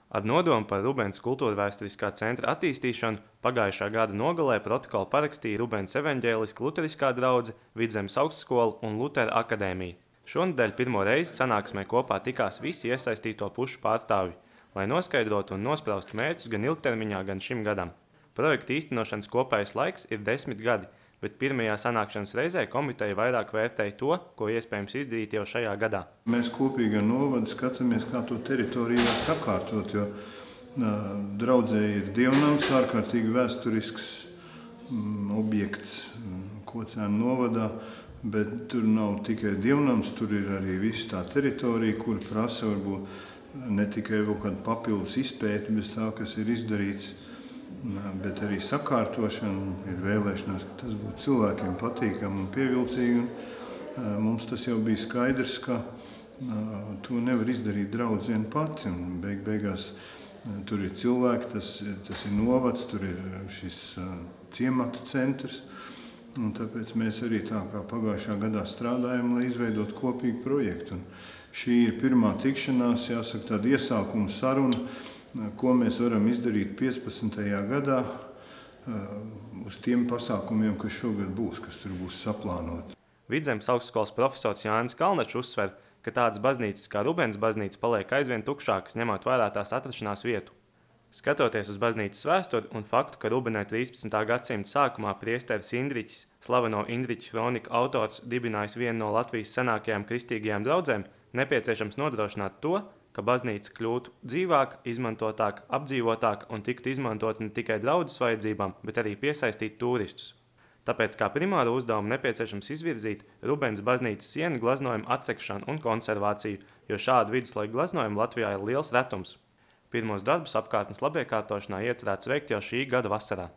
Ar nodomu par Rubens kultūrvēsturiskā centra attīstīšanu pagājušā gada nogalē protokolu parakstīja Rubens evaņģēliska luteriskā draudze, Vidzemes augstskola un Lutera akadēmija. Šonedēļ pirmo reizi sanāksmē kopā tikās visi iesaistīto pušu pārstāvji, lai noskaidrotu un nospraustu mērķus gan ilgtermiņā, gan šim gadam. Projekta īstenošanas kopējais laiks ir 10 gadi, bet pirmajā sanākšanas reizē komiteja vairāk vērtēja to, ko iespējams izdarīt jau šajā gadā. Mēs kopīgi ar novadu skatāmies, kā to teritoriju var sakārtot, jo draudzē ir dievnams, ārkārtīgi vēsturisks objekts Kocēnu novadā, bet tur nav tikai dievnams, tur ir arī visa tā teritorija, kur prasa varbūt ne tikai vēl kādu papildus izpēti bez tā, kas ir izdarīts, bet arī sakārtošana, ir vēlēšanās, ka tas būtu cilvēkiem patīkami un pievilcīgi. Mums tas jau bija skaidrs, ka to nevar izdarīt draudz vien pati. Beigās tur ir cilvēki, tas ir novads, tur ir šis ciemata centrs. Un tāpēc mēs arī tā kā pagājušā gadā strādājam, lai izveidot kopīgu projektu. Un šī ir pirmā tikšanās, jāsaka, tāda iesākuma saruna, ko mēs varam izdarīt 15. gadā uz tiem pasākumiem, kas šogad būs, kas tur būs saplānoti. Vidzemes augstskolas profesors Jānis Kalnačs uzsver, ka tādas baznīcas kā Rubens baznīca paliek aizvien tukšākas, ņemot vērā tās atrašanās vietu. Skatoties uz baznīcas vēsturi un faktu, ka Rubenē 13. gadsimta sākumā priesteris Indriķis, slaveno Indriķu kroniku autors, dibinājis vienu no Latvijas senākajām kristīgajām draudzēm, nepieciešams nodrošināt to, ka baznīca kļūtu dzīvāka, izmantotāka, apdzīvotāka un tiktu izmantota ne tikai draudzes vajadzībām, bet arī piesaistīt turistus. Tāpēc kā primāru uzdevumu nepieciešams izvirzīt Rubens baznīcas sienu gleznojumu atsekšanu un konservāciju, jo šādu viduslaiku gleznojumu Latvijā ir liels retums. Pirmos darbus apkārtnes labiekārtošanā iecerēts veikt jau šī gada vasarā.